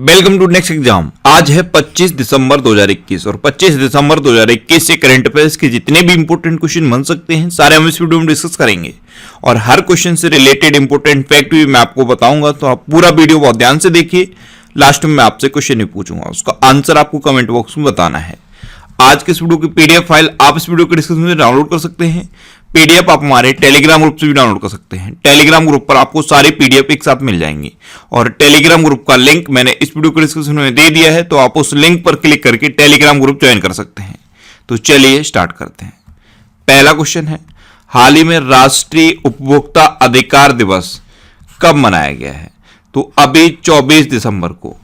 Welcome to next exam. आज है 25 दिसंबर 2021 और 25 दिसंबर 2021 से करंट अफेयर्स के जितने भी इंपॉर्टेंट क्वेश्चन बन सकते हैं सारे हम इस वीडियो में डिस्कस करेंगे और हर क्वेश्चन से रिलेटेड इंपॉर्टेंट फैक्ट भी मैं आपको बताऊंगा, तो आप पूरा वीडियो बहुत ध्यान से देखिए। लास्ट में मैं आपसे क्वेश्चन भी पूछूंगा, उसका आंसर आपको कमेंट बॉक्स में बताना है। आज के इस वीडियो की पीडीएफ फाइल आप इस वीडियो के डिस्क्रिप्शन में डाउनलोड कर सकते हैं। पीडीएफ आप हमारे टेलीग्राम ग्रुप से भी डाउनलोड कर सकते हैं। टेलीग्राम ग्रुप पर आपको सारी पीडीएफ एक साथ मिल जाएंगी और टेलीग्राम ग्रुप का लिंक मैंने इस वीडियो के डिस्क्रिप्शन में दे दिया है, तो आप उस लिंक पर क्लिक करके टेलीग्राम ग्रुप ज्वाइन कर सकते हैं। तो चलिए स्टार्ट करते हैं। पहला क्वेश्चन है, हाल ही में राष्ट्रीय उपभोक्ता अधिकार दिवस कब मनाया गया है? तो अभी 24 दिसंबर को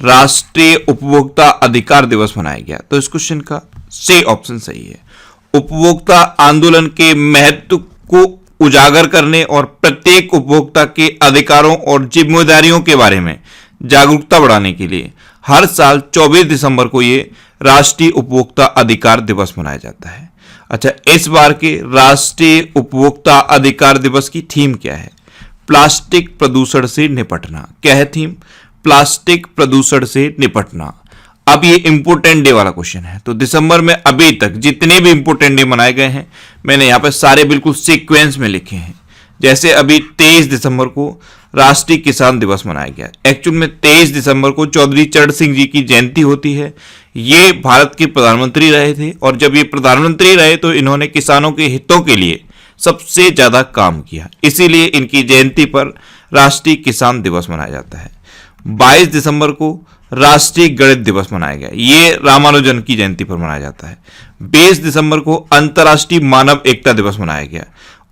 राष्ट्रीय उपभोक्ता अधिकार दिवस मनाया गया। तो इस क्वेश्चन का सी ऑप्शन सही है। उपभोक्ता आंदोलन के महत्व को उजागर करने और प्रत्येक उपभोक्ता के अधिकारों और जिम्मेदारियों के बारे में जागरूकता बढ़ाने के लिए हर साल 24 दिसंबर को ये राष्ट्रीय उपभोक्ता अधिकार दिवस मनाया जाता है। अच्छा, इस बार के राष्ट्रीय उपभोक्ता अधिकार दिवस की थीम क्या है? प्लास्टिक प्रदूषण से निपटना। क्या है थीम? प्लास्टिक प्रदूषण से निपटना। अब ये इंपोर्टेंट डे वाला क्वेश्चन है। तो दिसंबर में अभी तक जितने भी इंपोर्टेंट डे मनाए गए हैं मैंने यहाँ पे सारे बिल्कुल सीक्वेंस में लिखे हैं। जैसे अभी 23 दिसंबर को राष्ट्रीय किसान दिवस मनाया गया। एक्चुअल में 23 दिसंबर को चौधरी चरण सिंह जी की जयंती होती है। ये भारत के प्रधानमंत्री रहे थे और जब ये प्रधानमंत्री रहे तो इन्होंने किसानों के हितों के लिए सबसे ज्यादा काम किया, इसीलिए इनकी जयंती पर राष्ट्रीय किसान दिवस मनाया जाता है। 22 दिसंबर को राष्ट्रीय गणित दिवस मनाया गया, ये रामानुजन की जयंती पर मनाया जाता है। 20 दिसंबर को अंतर्राष्ट्रीय मानव एकता दिवस मनाया गया।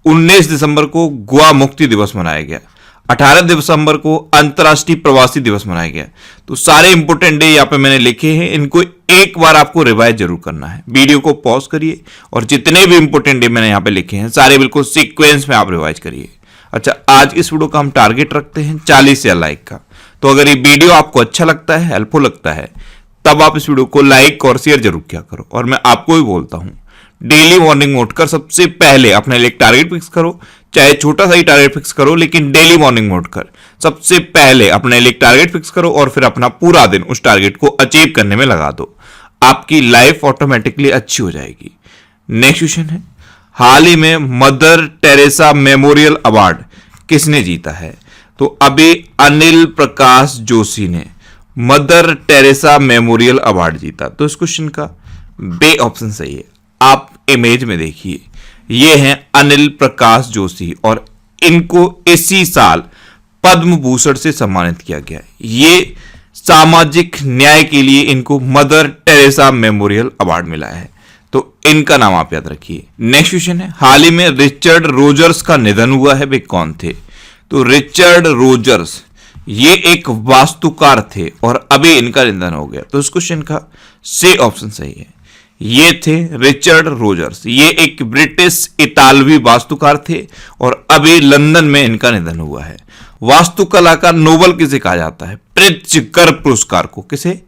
19 दिसंबर को गोवा मुक्ति दिवस मनाया गया। 18 दिसंबर को अंतर्राष्ट्रीय प्रवासी दिवस मनाया गया। तो सारे इंपोर्टेंट डे यहाँ पे मैंने लिखे हैं, इनको एक बार आपको रिवाइज जरूर करना है। वीडियो को पॉज करिए और जितने भी इंपोर्टेंट डे मैंने यहाँ पे लिखे हैं सारे बिल्कुल सीक्वेंस में आप रिवाइज करिए। अच्छा, आज इस वीडियो का हम टारगेट रखते हैं 40 या लाइक का। तो अगर ये वीडियो आपको अच्छा लगता है, हेल्पफुल लगता है, तब आप इस वीडियो को लाइक और शेयर जरूर किया करो। और मैं आपको भी बोलता हूं, डेली मॉर्निंग में उठकर सबसे पहले अपने लिए एक टारगेट फिक्स करो, चाहे छोटा सा ही टारगेट फिक्स करो, लेकिन डेली मॉर्निंग में उठकर सबसे पहले अपने लिए एक टारगेट फिक्स करो और फिर अपना पूरा दिन उस टारगेट को अचीव करने में लगा दो। आपकी लाइफ ऑटोमेटिकली अच्छी हो जाएगी। नेक्स्ट क्वेश्चन है, हाल ही में मदर टेरेसा मेमोरियल अवार्ड किसने जीता है? तो अभी अनिल प्रकाश जोशी ने मदर टेरेसा मेमोरियल अवार्ड जीता। तो इस क्वेश्चन का बे ऑप्शन सही है। आप इमेज में देखिए, ये हैं अनिल प्रकाश जोशी और इनको इसी साल पद्म भूषण से सम्मानित किया गया। ये सामाजिक न्याय के लिए इनको मदर टेरेसा मेमोरियल अवार्ड मिला है, तो इनका नाम आप याद रखिए। नेक्स्ट क्वेश्चन है, हाल ही में रिचर्ड रोजर्स का निधन हुआ है, वे कौन थे? तो रिचर्ड रोजर्स ये एक वास्तुकार थे और अभी इनका निधन हो गया। तो इस क्वेश्चन का सी ऑप्शन सही है। ये थे रिचर्ड रोजर्स, ये एक ब्रिटिश इतालवी वास्तुकार थे और अभी लंदन में इनका निधन हुआ है। वास्तुकला का नोबेल किसे कहा जाता है? प्रित्जकर पुरस्कार को। किसे?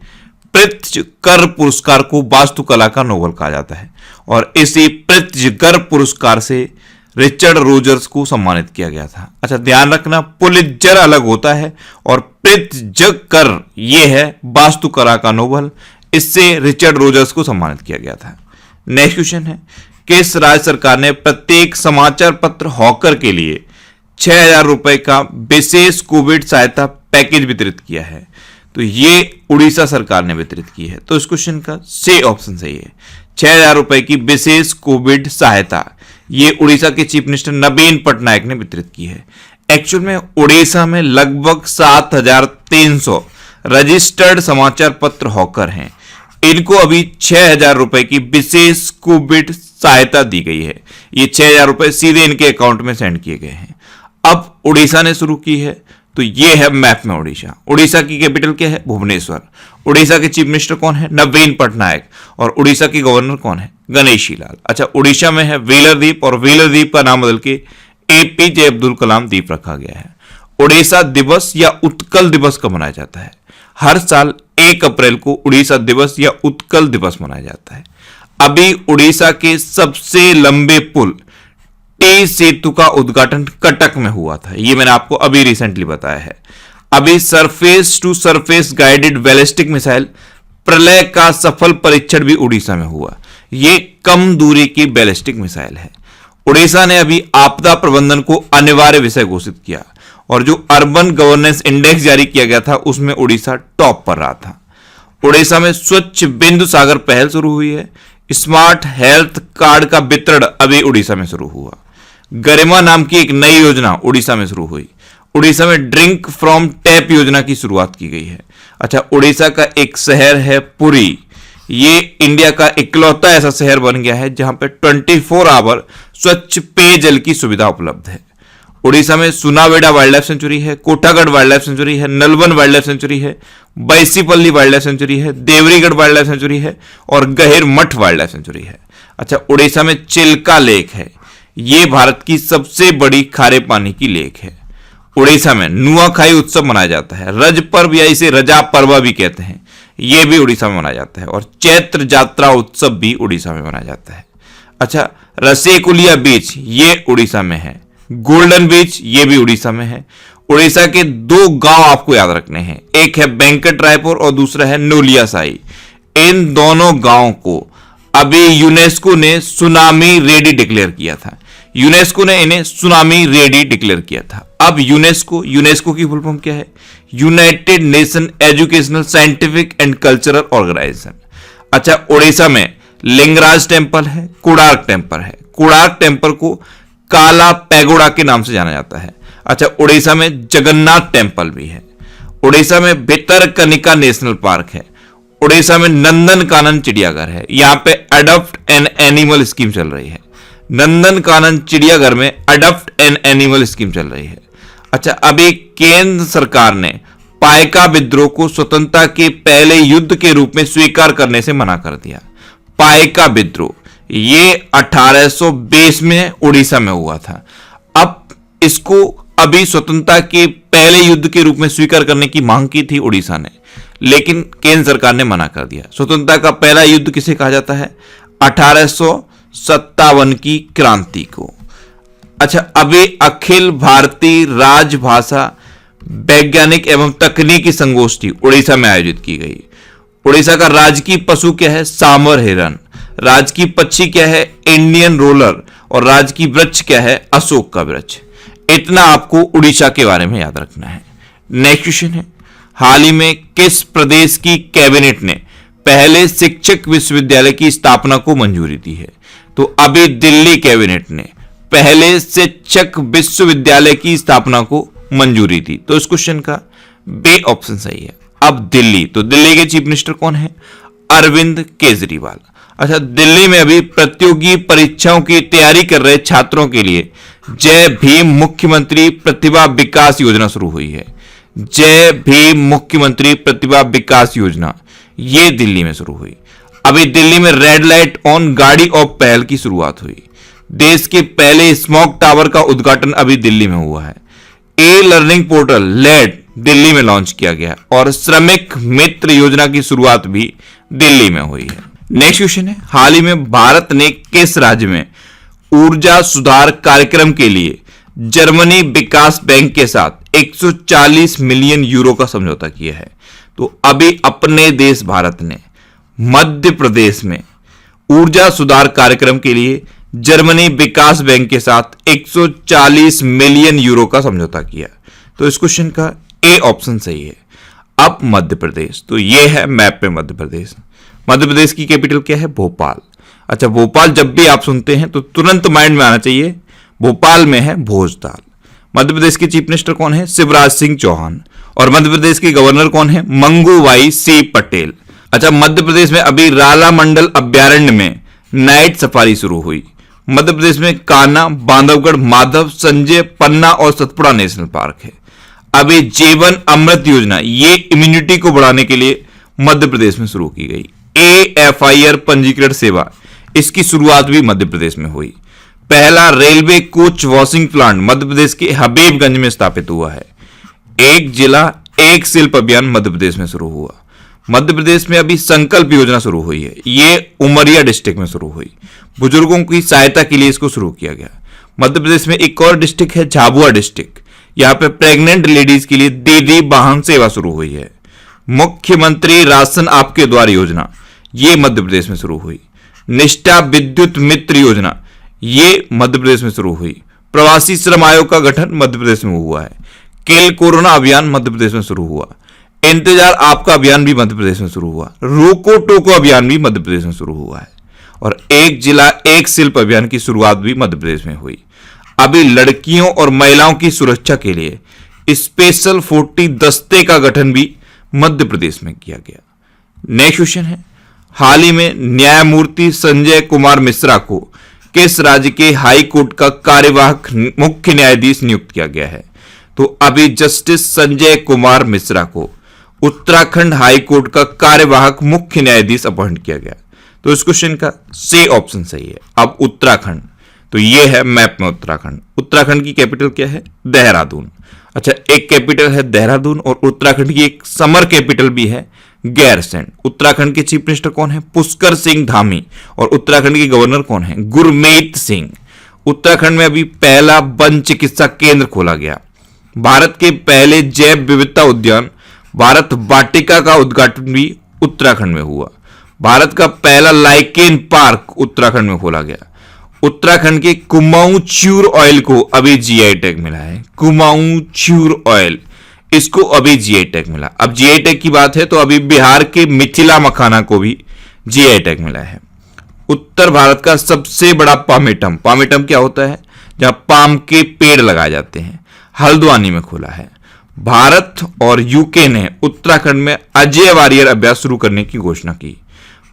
प्रित्जकर पुरस्कार को वास्तुकला का नोबेल कहा जाता है और इसी प्रित्जकर पुरस्कार से रिचर्ड रोजर्स को सम्मानित किया गया था। अच्छा, ध्यान रखना, पुलित्जर अलग होता है और प्रित्जकर ये है वास्तुकला का नोबेल, इससे रिचर्ड रोजर्स को सम्मानित किया गया था। नेक्स्ट क्वेश्चन है, किस राज्य सरकार ने प्रत्येक समाचार पत्र हॉकर के लिए 6,000 रुपए का विशेष कोविड सहायता पैकेज वितरित किया है? तो ये उड़ीसा सरकार ने वितरित की है। तो इस क्वेश्चन का सी ऑप्शन सही है। 6,000 रुपए की विशेष कोविड सहायता ये उड़ीसा के चीफ मिनिस्टर नवीन पटनायक ने वितरित की है। एक्चुअल में उड़ीसा में लगभग 7,300 रजिस्टर्ड समाचार पत्र हॉकर हैं। इनको अभी 6,000 रुपए की विशेष कोविड सहायता दी गई है। ये 6,000 रुपए सीधे इनके अकाउंट में सेंड किए गए हैं। अब उड़ीसा ने शुरू की है, तो ये है मैप में उड़ीसा। उड़ीसा की कैपिटल क्या है? भुवनेश्वर। उड़ीसा के चीफ मिनिस्टर कौन है? नवीन पटनायक। और उड़ीसा के गवर्नर कौन है? गणेशी लाल। अच्छा, उड़ीसा में है व्हीलर द्वीप और व्हीलर द्वीप का नाम बदल के एपीजे अब्दुल कलाम द्वीप रखा गया है। उड़ीसा दिवस या उत्कल दिवस कब मनाया जाता है? हर साल 1 अप्रैल को उड़ीसा दिवस या उत्कल दिवस मनाया जाता है। अभी उड़ीसा के सबसे लंबे पुल टी सेतु का उद्घाटन कटक में हुआ था, ये मैंने आपको अभी रिसेंटली बताया है। अभी surface to surface guided ballistic missile Pralay का सफल परीक्षण भी उड़ीसा में हुआ। ये कम दूरी की बैलिस्टिक मिसाइल है। उड़ीसा ने अभी आपदा प्रबंधन को अनिवार्य विषय घोषित किया और जो अर्बन गवर्नेंस इंडेक्स जारी किया गया था उसमें उड़ीसा टॉप पर रहा था। उड़ीसा में स्वच्छ बिंदु सागर पहल शुरू हुई है। स्मार्ट हेल्थ कार्ड का वितरण अभी उड़ीसा में शुरू हुआ। गरिमा नाम की एक नई योजना उड़ीसा में शुरू हुई। उड़ीसा में ड्रिंक फ्रॉम टैप योजना की शुरुआत की गई है। अच्छा, उड़ीसा का एक शहर है पुरी। ये इंडिया का इकलौता ऐसा शहर बन गया है जहां पे 24 आवर स्वच्छ पेयजल की सुविधा उपलब्ध है। उड़ीसा में सुनावेडा वाइल्ड लाइफ सेंचुरी है, कोटागढ़ वाइल्ड लाइफ सेंचुरी है, नलवन वाइल्ड लाइफ सेंचुरी है, बैसीपल्ली वाइल्ड लाइफ सेंचुरी है, देवरीगढ़ वाइल्ड लाइफ सेंचुरी है और गहिर मठ वाइल्ड लाइफ सेंचुरी है। अच्छा, उड़ीसा में चिल्का लेक है। ये भारत की सबसे बड़ी खारे पानी की लेक है। उड़ीसा में नुआखाई उत्सव मनाया जाता है। रज पर्व या इसे रजा पर्व भी कहते हैं, यह भी उड़ीसा में मनाया जाता है। और चैत्र यात्रा उत्सव भी उड़ीसा में मनाया जाता है। अच्छा, रसेकुलिया बीच ये उड़ीसा में है। गोल्डन बीच ये भी उड़ीसा में है। उड़ीसा के दो गांव आपको याद रखने हैं, एक है वेंकट रायपुर और दूसरा है नोलिया साई। इन दोनों गांवों को अभी यूनेस्को ने सुनामी रेडी डिक्लेयर किया था। यूनेस्को ने इन्हें सुनामी रेडी डिक्लेयर किया था। अब यूनेस्को की फुल फॉर्म क्या है? United Nation Educational Scientific and Cultural Organisation. अच्छा, उड़ीसा में लिंगराज टेम्पल है, कोणार्क टेम्पल है। कोणार्क टेम्पल को काला पैगोडा के नाम से जाना जाता है। अच्छा, उड़ीसा में जगन्नाथ टेम्पल भी है। उड़ीसा में भितरकनिका नेशनल पार्क है। उड़ीसा में नंदनकानन चिड़ियाघर है। यहां पे अडॉप्ट एन एनिमल स्कीम चल रही है। नंदनकानन चिड़ियाघर में अडॉप्ट एन एनिमल स्कीम चल रही है। अच्छा, अभी केंद्र सरकार ने पाइका विद्रोह को स्वतंत्रता के पहले युद्ध के रूप में स्वीकार करने से मना कर दिया। पाइका विद्रोह ये 1820 में उड़ीसा में हुआ था। अब इसको अभी स्वतंत्रता के पहले युद्ध के रूप में स्वीकार करने की मांग की थी उड़ीसा ने, लेकिन केंद्र सरकार ने मना कर दिया। स्वतंत्रता का पहला युद्ध किसे कहा जाता है? 1857 की क्रांति को। अच्छा, अभी अखिल भारतीय राजभाषा वैज्ञानिक एवं तकनीकी संगोष्ठी उड़ीसा में आयोजित की गई। उड़ीसा का राजकीय पशु क्या है? सांवर हिरन। राजकीय पक्षी क्या है? Indian roller. और राजकीय वृक्ष क्या है? अशोक का वृक्ष। इतना आपको उड़ीसा के बारे में याद रखना है। नेक्स्ट क्वेश्चन है, हाल ही में किस प्रदेश की कैबिनेट ने पहले शिक्षक विश्वविद्यालय की स्थापना को मंजूरी दी है? तो अभी दिल्ली कैबिनेट ने पहले शिक्षक विश्वविद्यालय की स्थापना को मंजूरी दी। तो इस क्वेश्चन का बे ऑप्शन सही है। अब दिल्ली, तो दिल्ली के चीफ मिनिस्टर कौन है? अरविंद केजरीवाल। अच्छा, दिल्ली में अभी प्रतियोगी परीक्षाओं की तैयारी कर रहे छात्रों के लिए जय भीम मुख्यमंत्री प्रतिभा विकास योजना शुरू हुई है। जय भीम मुख्यमंत्री प्रतिभा विकास योजना ये दिल्ली में शुरू हुई। अभी दिल्ली में रेड लाइट ऑन गाड़ी ऑफ पहल की शुरुआत हुई। देश के पहले स्मॉग टावर का उद्घाटन अभी दिल्ली में हुआ है। ए लर्निंग पोर्टल लेड दिल्ली में लॉन्च किया गया और श्रमिक मित्र योजना की शुरुआत भी दिल्ली में हुई है। नेक्स्ट क्वेश्चन है, हाल ही में भारत ने किस राज्य में ऊर्जा सुधार कार्यक्रम के लिए जर्मनी विकास बैंक के साथ 140 मिलियन यूरो का समझौता किया है? तो अभी अपने देश भारत ने मध्य प्रदेश में ऊर्जा सुधार कार्यक्रम के लिए जर्मनी विकास बैंक के साथ 140 मिलियन यूरो का समझौता किया। तो इस क्वेश्चन का ए ऑप्शन सही है। अब मध्य प्रदेश, तो ये है मैप पे मध्य प्रदेश। मध्य प्रदेश की कैपिटल क्या है? भोपाल। अच्छा, भोपाल जब भी आप सुनते हैं तो तुरंत माइंड में आना चाहिए भोपाल में है भोजदाल। मध्य प्रदेश के चीफ मिनिस्टर कौन है? शिवराज सिंह चौहान। और मध्य प्रदेश के गवर्नर कौन है? मंगूभाई सी पटेल। अच्छा, मध्य प्रदेश में अभी राला मंडल अभ्यारण्य में नाइट सफारी शुरू हुई। मध्य प्रदेश में कान्हा, बांधवगढ़, माधव, संजय, पन्ना और सतपुड़ा नेशनल पार्क है। अभी जीवन अमृत योजना ये इम्यूनिटी को बढ़ाने के लिए मध्य प्रदेश में शुरू की गई। AFIR पंजीकृत सेवा, इसकी शुरुआत भी मध्य प्रदेश में हुई। पहला railway coach washing plant Madhya Pradesh के हबीबगंज में स्थापित हुआ है। एक जिला एक शिल्प अभियान मध्य प्रदेश में शुरू हुआ। मध्य प्रदेश में अभी संकल्प योजना शुरू हुई है। ये उमरिया डिस्ट्रिक्ट में शुरू हुई। बुजुर्गों की सहायता के लिए इसको शुरू किया गया। मध्य प्रदेश में एक और डिस्ट्रिक्ट है झाबुआ डिस्ट्रिक्ट। यहाँ पे प्रेग्नेंट लेडीज के लिए दीदी वाहन सेवा शुरू हुई है। मुख्यमंत्री राशन आपके द्वार योजना ये मध्य प्रदेश में शुरू हुई। निष्ठा विद्युत मित्र योजना ये मध्य प्रदेश में शुरू हुई। प्रवासी श्रम आयोग का गठन मध्य प्रदेश में हुआ है। किल कोरोना अभियान मध्य प्रदेश में शुरू हुआ। इंतजार आपका अभियान भी मध्य प्रदेश में शुरू हुआ। रोको टोको अभियान भी मध्य प्रदेश में शुरू हुआ है और एक जिला एक शिल्प अभियान की शुरुआत भी मध्य प्रदेश में हुई। अभी लड़कियों और महिलाओं की सुरक्षा के लिए स्पेशल 40 दस्ते का गठन भी मध्य प्रदेश में किया गया। नेक्स्ट क्वेश्चन है, हाल ही में न्यायमूर्ति संजय कुमार मिश्रा को किस राज्य के हाई कोर्ट का कार्यवाहक मुख्य न्यायाधीश नियुक्त किया गया है? तो अभी जस्टिस संजय कुमार मिश्रा को उत्तराखंड हाई कोर्ट का कार्यवाहक मुख्य न्यायाधीश अपॉइंट किया गया। तो इस क्वेश्चन का सी ऑप्शन सही है। अब उत्तराखंड, तो ये है मैप में उत्तराखंड। उत्तराखंड की कैपिटल क्या है? देहरादून। अच्छा, एक कैपिटल है देहरादून और उत्तराखंड की एक समर कैपिटल भी है गैरसैंण। उत्तराखंड के चीफ मिनिस्टर कौन है? पुष्कर सिंह धामी। और उत्तराखंड के गवर्नर कौन है? गुरमीत सिंह। उत्तराखंड में अभी पहला वन चिकित्सा केंद्र खोला गया। भारत के पहले जैव विविधता उद्यान भारत वाटिका का उद्घाटन भी उत्तराखंड में हुआ। भारत का पहला लाइकेन पार्क उत्तराखंड में खोला गया। उत्तराखंड के कुमाऊं च्यूर ऑयल को अभी जीआई टैग मिला है। कुमाऊं च्यूर ऑयल, इसको अभी जीआई टैग मिला। अब जीआई टैग की बात है तो अभी बिहार के मिथिला मखाना को भी जीआई टैग मिला है। उत्तर भारत का सबसे बड़ा पामेटम, पामेटम क्या होता है? जहां पाम के पेड़ लगाए जाते हैं, हल्द्वानी में खुला है। भारत और यूके ने उत्तराखंड में अजय वारियर अभ्यास शुरू करने की घोषणा की।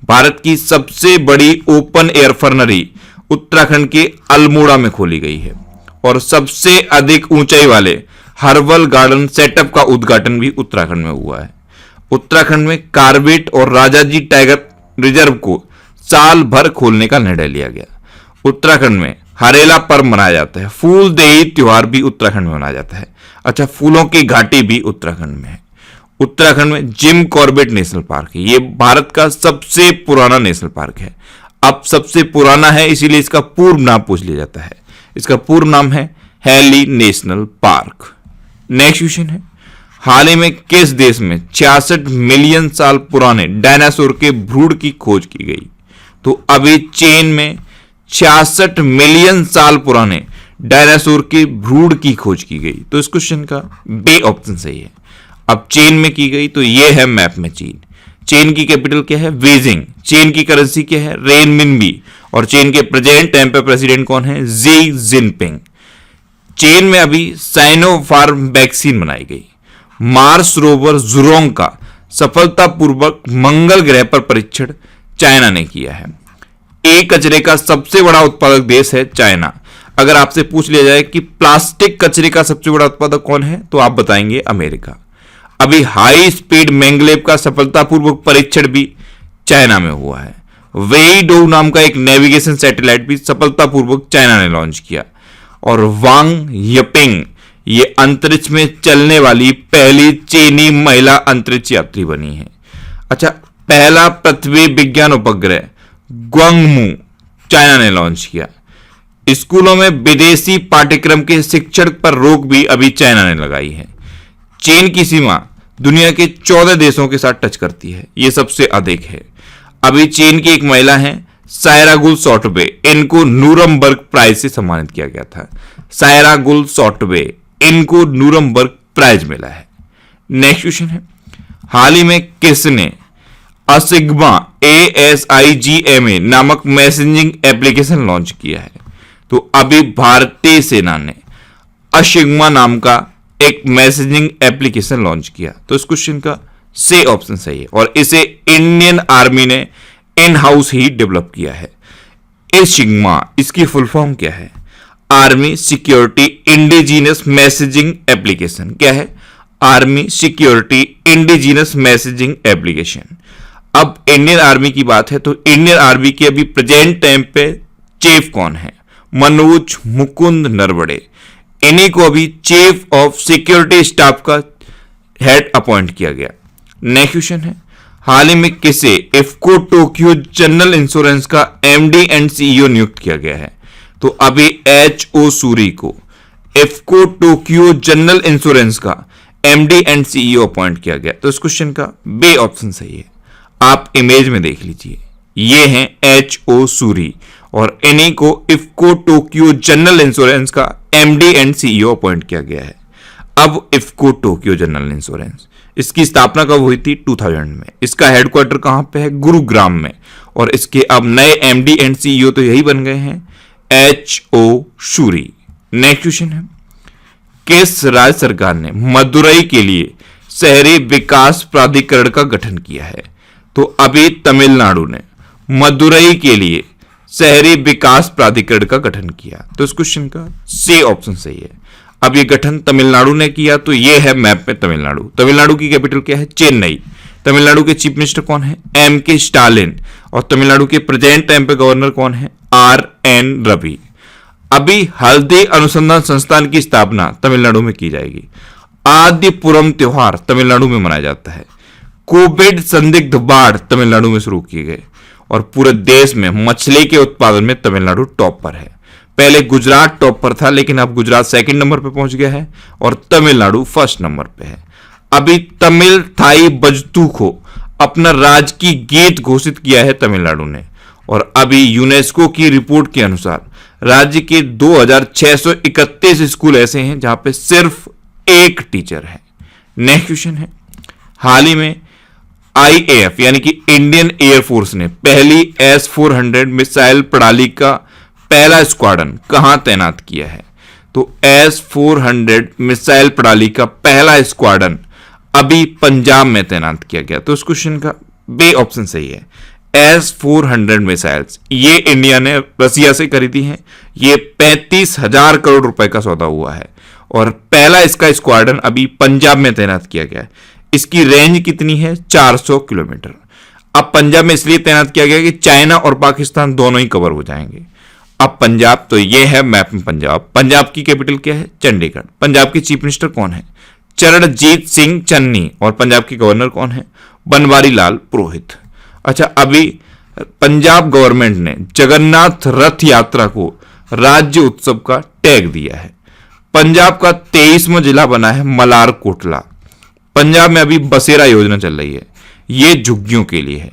भारत की सबसे बड़ी ओपन एयर फर्नरी उत्तराखंड के अल्मोड़ा में खोली गई है और सबसे अधिक ऊंचाई वाले हर्बल गार्डन सेटअप का उद्घाटन भी उत्तराखंड में हुआ है। उत्तराखंड में कार्बेट और राजाजी टाइगर रिजर्व को साल भर खोलने का निर्णय लिया गया। उत्तराखंड में हरेला पर्व मनाया जाता है। फूल देही त्योहार भी उत्तराखंड में मनाया जाता है। अच्छा, फूलों की घाटी भी उत्तराखंड में है। उत्तराखंड में जिम कॉर्बेट नेशनल पार्क है। ये भारत का सबसे पुराना नेशनल पार्क है। अब सबसे पुराना है इसीलिए इसका पूर्व नाम पूछ लिया जाता है। इसका पूर्व नाम है Hailey national park. Next question है, हाल ही में किस देश में 66 मिलियन साल पुराने डायनासोर के भ्रूण की खोज की गई? तो अभी चीन में 66 मिलियन साल पुराने डायनासोर के भ्रूण की खोज की गई। तो इस क्वेश्चन का बी ऑप्शन सही है। अब चीन में की गई तो यह है मैप में चीन। चीन की कैपिटल क्या है? बीजिंग। चीन की करेंसी क्या है? रेनमिनबी। और चीन के प्रेजेंट टाइम पे प्रेसिडेंट कौन है? Xi Jinping. चीन में अभी साइनोफार्म वैक्सीन बनाई गई। मार्स रोवर जुरोंग का सफलतापूर्वक मंगल ग्रह पर परीक्षण चाइना ने किया है। ई कचरे का सबसे बड़ा उत्पादक देश है चाइना। अगर आपसे पूछ लिया जाए कि प्लास्टिक कचरे का सबसे बड़ा उत्पादक कौन है तो आप बताएंगे अमेरिका। अभी हाई स्पीड मैंगलेव का सफलतापूर्वक परीक्षण भी चाइना में हुआ है। वेईडोउ नाम का एक नेविगेशन सैटेलाइट भी सफलतापूर्वक चाइना ने लॉन्च किया। और वांग यपिंग ये अंतरिक्ष में चलने वाली पहली चीनी महिला अंतरिक्ष यात्री बनी है। अच्छा, पहला पृथ्वी विज्ञान उपग्रह ग्वांगमू चाइना ने लॉन्च किया। स्कूलों में विदेशी पाठ्यक्रम के शिक्षण पर रोक भी अभी चाइना ने लगाई है। चीन की सीमा दुनिया के 14 देशों के साथ टच करती है, ये सबसे अधिक है। अभी चीन की एक महिला है सायरा गुल सॉटवे, इनको नूरमबर्ग प्राइज से सम्मानित किया गया था। सायरा गुल सॉटवे, इनको नूरमबर्ग प्राइज मिला है। नेक्स्ट क्वेश्चन है, हाल ही में किसने असिग्मा ASIGMA नामक मैसेजिंग एप्लीकेशन लॉन्च किया है? तो अभी भारतीय सेना ने असिग्मा नाम का एक मैसेजिंग एप्लीकेशन लॉन्च किया। तो इस क्वेश्चन का सी ऑप्शन सही है और इसे इंडियन आर्मी ने इन हाउस ही डेवलप किया है। असिग्मा, इसकी फुल फॉर्म क्या है? Army security indigenous messaging application. क्या है? Army security indigenous messaging application. अब इंडियन आर्मी की बात है तो इंडियन आर्मी के अभी प्रेजेंट टाइम पे चीफ कौन है? मनोज मुकुंद नरवणे। इन्हीं को अभी चीफ ऑफ सिक्योरिटी स्टाफ का हेड अपॉइंट किया गया। नेक्स्ट क्वेश्चन है, हाल ही में किसे इफ्को टोक्यो जनरल इंश्योरेंस का MD एंड CEO नियुक्त किया गया है? तो अभी HO सूरी को इफ्को टोक्यो जनरल इंश्योरेंस का एमडी एंड सीईओ अपॉइंट किया गया? तो इस क्वेश्चन का बी ऑप्शन सही है। आप इमेज में देख लीजिए, ये हैं एच.ओ. सूरी और इन्हीं को इफ्को टोक्यो जनरल इंश्योरेंस का एमडी एंड सीईओ अपॉइंट किया गया है। अब इफ्को टोक्यो जनरल इंश्योरेंस, इसकी स्थापना कब हुई थी? 2000 में। इसका हेडक्वार्टर कहां पे है? गुरुग्राम में। और इसके अब नए एमडी एंड सीईओ तो यही बन गए हैं, एच.ओ. सूरी। नेक्स्ट क्वेश्चन है, किस राज्य सरकार ने मदुरई के लिए शहरी विकास प्राधिकरण का गठन किया है? तो अभी तमिलनाडु ने मदुरई के लिए शहरी विकास प्राधिकरण का गठन किया। तो इस क्वेश्चन का सी ऑप्शन सही है। अब ये गठन तमिलनाडु ने किया, तो ये है मैप में तमिलनाडु। तमिलनाडु की कैपिटल क्या है? चेन्नई। तमिलनाडु के चीफ मिनिस्टर कौन है? एम.के. स्टालिन। और तमिलनाडु के प्रेजेंट टाइम पे गवर्नर कौन है? आर.एन. रवि। अभी हल्दी अनुसंधान संस्थान की स्थापना तमिलनाडु में की जाएगी। आदिपुरम त्योहार तमिलनाडु में मनाया जाता है। कोविड संदिग्ध बाढ़ तमिलनाडु में शुरू किए गए। और पूरे देश में मछली के उत्पादन में तमिलनाडु टॉप पर है। पहले गुजरात टॉप पर था, लेकिन अब गुजरात सेकंड नंबर पे पहुंच गया है और तमिलनाडु फर्स्ट नंबर पे है। अभी तमिल थाई बजतू को अपना राजकीय गीत घोषित किया है तमिलनाडु ने। और अभी यूनेस्को की रिपोर्ट के अनुसार राज्य के 2631 स्कूल ऐसे हैं जहां पे सिर्फ एक टीचर है। नेक्स्ट क्वेश्चन है, हाल ही में आईएएफ यानी कि इंडियन एयरफोर्स ने पहली S-400 मिसाइल प्रणाली का पहला स्क्वाड्रन कहां तैनात किया है? तो S-400 मिसाइल प्रणाली का पहला स्क्वाड्रन अभी पंजाब में तैनात किया गया। तो इस क्वेश्चन का बी ऑप्शन सही है। S-400 मिसाइल्स ये इंडिया ने रसिया से खरीदी हैं। ये 35,000 करोड़ रुपए का सौदा हुआ है और पहला इसका स्क्वाड्रन अभी पंजाब में तैनात किया गया है। इसकी रेंज कितनी है? 400 किलोमीटर। अब पंजाब में इसलिए तैनात किया गया कि चाइना और पाकिस्तान दोनों ही कवर हो जाएंगे। अब पंजाब, तो ये है मैप में पंजाब। पंजाब की कैपिटल क्या है? चंडीगढ़। पंजाब के चीफ मिनिस्टर कौन है? चरणजीत सिंह चन्नी। और पंजाब के गवर्नर कौन है? बनवारी लाल पुरोहित। अच्छा, अभी पंजाब गवर्नमेंट ने जगन्नाथ रथ यात्रा को राज्य उत्सव का टैग दिया है। पंजाब का 23वां जिला बना है मलारकोटला। पंजाब में अभी बसेरा योजना चल रही है, ये झुग्गियों के लिए है।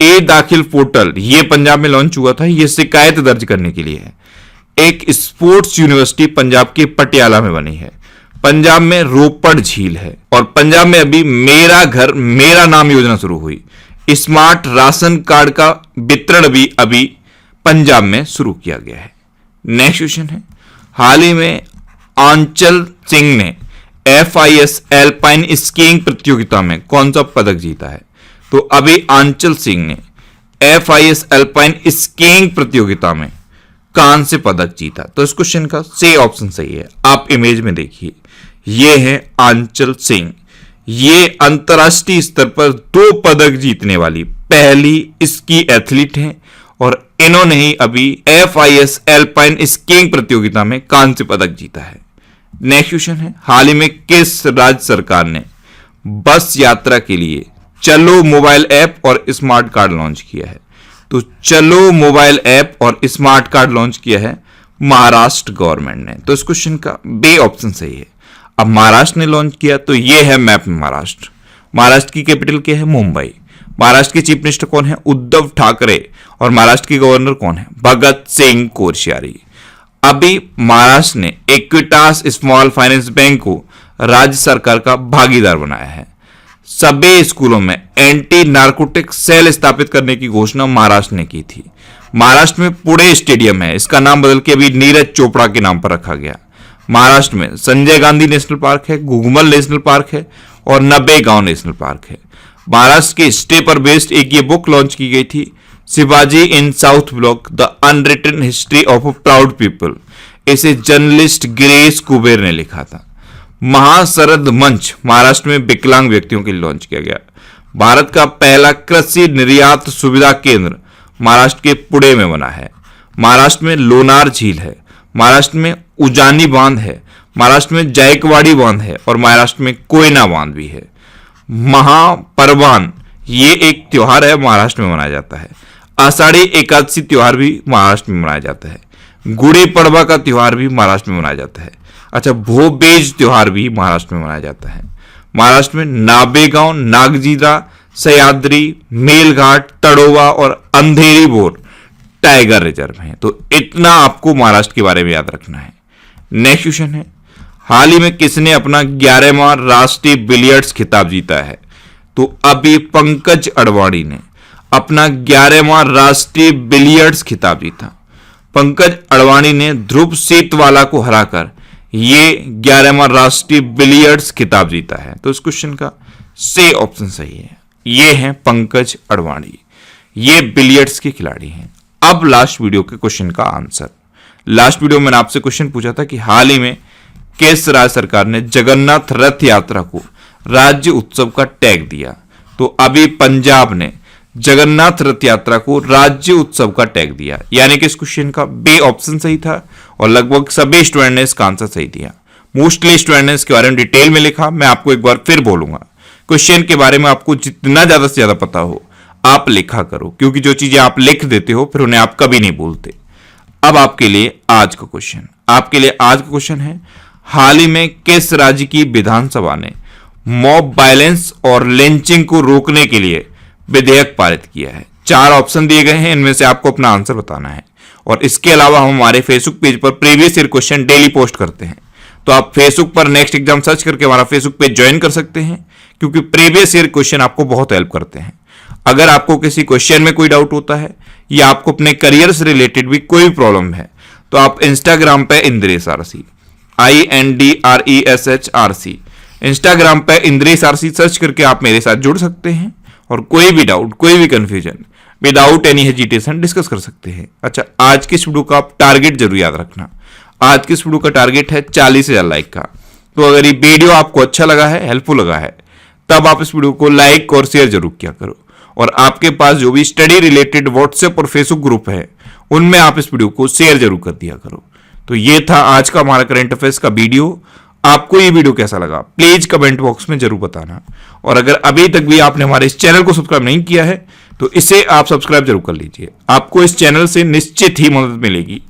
ए दाखिल पोर्टल ये पंजाब में लॉन्च हुआ था, ये शिकायत दर्ज करने के लिए है। एक स्पोर्ट्स यूनिवर्सिटी पंजाब के पटियाला में बनी है। पंजाब में रोपड़ झील है। और पंजाब में अभी मेरा घर मेरा नाम योजना शुरू हुई। स्मार्ट राशन कार्ड का वितरण भी अभी पंजाब में शुरू किया गया है। नेक्स्ट क्वेश्चन है, हाल ही में आंचल सिंह ने FIS एल्पाइन स्कीइंग प्रतियोगिता में कौन सा पदक जीता है? तो अभी आंचल सिंह ने FIS एल्पाइन स्कीइंग प्रतियोगिता में कांस्य पदक जीता। तो इस क्वेश्चन का सी ऑप्शन सही है। आप इमेज में देखिए, ये है आंचल सिंह। ये अंतरराष्ट्रीय स्तर पर 2 पदक जीतने वाली पहली स्की एथलीट हैं और इन्होंने ही अभी FIS एल्पाइन स्कीइंग प्रतियोगिता में कांस्य पदक जीता है। नेक्स्ट क्वेश्चन है, हाल ही में किस राज्य सरकार ने बस यात्रा के लिए चलो मोबाइल ऐप और स्मार्ट कार्ड लॉन्च किया है? तो चलो मोबाइल ऐप और स्मार्ट कार्ड लॉन्च किया है महाराष्ट्र गवर्नमेंट ने। तो इस क्वेश्चन का बी ऑप्शन सही है। अब महाराष्ट्र ने लॉन्च किया, तो ये है मैप में महाराष्ट्र। महाराष्ट्र की कैपिटल क्या है? मुंबई। महाराष्ट्र के चीफ मिनिस्टर कौन है? उद्धव ठाकरे। और महाराष्ट्र के गवर्नर कौन है? भगत सिंह कोश्यारी। अभी महाराष्ट्र ने इक्विटास स्मॉल फाइनेंस बैंक को राज्य सरकार का भागीदार बनाया है। सभी स्कूलों में एंटी नार्कोटिक सेल स्थापित करने की घोषणा महाराष्ट्र ने की थी। महाराष्ट्र में पुणे स्टेडियम है, इसका नाम बदल के अभी नीरज चोपड़ा के नाम पर रखा गया। महाराष्ट्र में संजय गांधी नेशनल पार्क है, घुघमल नेशनल पार्क है और नबेगांव नेशनल पार्क है। महाराष्ट्र के हिस्ट्री पर बेस्ड एक ये बुक लॉन्च की गई थी, Shivaji in South Block the unwritten history of a proud people. इसे जर्नलिस्ट गिरीश कुबेर ने लिखा था। महाशरद मंच महाराष्ट्र में विकलांग व्यक्तियों के लिए लॉन्च किया गया। भारत का पहला कृषि निर्यात सुविधा केंद्र महाराष्ट्र के पुणे में बना है। महाराष्ट्र में लोनार झील है, महाराष्ट्र में उजानी बांध है, महाराष्ट्र में जायकवाड़ी बांध है और महाराष्ट्र में कोयना बांध भी है। महापर्वान ये एक त्योहार है, महाराष्ट्र में मनाया जाता है। आषाढ़ी एकादशी त्योहार भी महाराष्ट्र में मनाया जाता है। गुड़ी पड़वा का त्योहार भी महाराष्ट्र में मनाया जाता है। अच्छा, भोबेज त्योहार भी महाराष्ट्र में मनाया जाता है। महाराष्ट्र में नाबेगांव, नागजीरा, सह्याद्री, मेलघाट, तड़ोवा और अंधेरी बोर टाइगर रिजर्व हैं। तो इतना आपको महाराष्ट्र के बारे में याद रखना है। नेक्स्ट क्वेश्चन है, हाल ही में किसने अपना 11वां राष्ट्रीय बिलियर्ड्स खिताब जीता है? तो अभी पंकज अडवाणी ने अपना 11वां राष्ट्रीय बिलियर्ड्स खिताब जीता। पंकज अडवाणी ने ध्रुव सेतवाला को हराकर ये 11वां राष्ट्रीय बिलियर्ड्स खिताब जीता है। तो इस क्वेश्चन का से ऑप्शन सही है। ये हैं पंकज अडवाणी, ये बिलियर्ड्स के खिलाड़ी हैं। अब लास्ट वीडियो के क्वेश्चन का आंसर। लास्ट वीडियो में मैंने आपसे क्वेश्चन पूछा था कि हाल ही में किस राज्य सरकार ने जगन्नाथ रथ यात्रा को राज्य उत्सव का टैग दिया? तो अभी पंजाब ने जगन्नाथ रथ यात्रा को राज्य उत्सव का टैग दिया, यानी कि इस क्वेश्चन का बे ऑप्शन सही था और लगभग सभी स्टूडेंट ने इसका आंसर सही दिया। मोस्टली स्टूडेंट ने इसके बारे में डिटेल में लिखा। मैं आपको एक बार फिर बोलूंगा, क्वेश्चन के बारे में आपको जितना ज्यादा से ज्यादा पता हो आप लिखा करो, क्योंकि जो चीजें आप लिख देते हो फिर उन्हें आप कभी नहीं भूलते। अब आपके लिए आज का क्वेश्चन है, हाल ही में किस राज्य की विधानसभा ने मॉब वायलेंस और लिंचिंग को रोकने के लिए विधेयक पारित किया है? 4 ऑप्शन दिए गए हैं, इनमें से आपको अपना आंसर बताना है। और इसके अलावा हम हमारे फेसबुक पेज पर previous year question daily post करते हैं, तो आप फेसबुक पर नेक्स्ट एग्जाम सर्च करके हमारा फेसबुक पेज ज्वाइन कर सकते हैं, क्योंकि प्रीवियस ईयर क्वेश्चन आपको बहुत हेल्प करते हैं। अगर आपको किसी क्वेश्चन में कोई डाउट होता है या आपको अपने करियर से रिलेटेड भी कोई प्रॉब्लम है, तो आप इंस्टाग्राम पे इंद्रेश आरसी INDRESHRC इंस्टाग्राम पे इंद्रेश आरसी सर्च करके आप मेरे साथ जुड़ सकते हैं और कोई भी डाउट, कोई भी confusion without any hesitation discuss कर सकते हैं। अच्छा, आज के इस वीडियो का आप टारगेट जरूर याद रखना। आज के इस वीडियो का टारगेट है 40,000 लाइक का। तो अगर ये वीडियो आपको अच्छा लगा है, हेल्पफुल लगा है, तब आप इस वीडियो को लाइक और शेयर जरूर किया करो। और आपके पास जो भी स्टडी रिलेटेड व्हाट्सएप और फेसबुक ग्रुप है, उनमें आप इस वीडियो को शेयर जरूर कर दिया करो। तो ये था आज का हमारा करंट अफेयर्स का वीडियो। आपको ये वीडियो कैसा लगा प्लीज कमेंट बॉक्स में जरूर बताना। और अगर अभी तक भी आपने हमारे इस चैनल को सब्सक्राइब नहीं किया है, तो इसे आप सब्सक्राइब जरूर कर लीजिए। आपको इस चैनल से निश्चित ही मदद मिलेगी।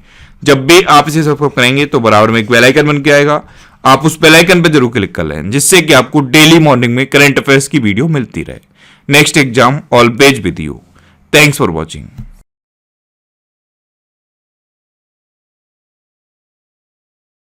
जब भी आप इसे सब्सक्राइब करेंगे तो बराबर में एक बेल आइकन बन के आएगा, आप उस बेल आइकन पर जरूर क्लिक कर लें, जिससे कि आपको डेली मॉर्निंग में करंट अफेयर्स की वीडियो मिलती रहे। Next exam always with you. Thanks for watching.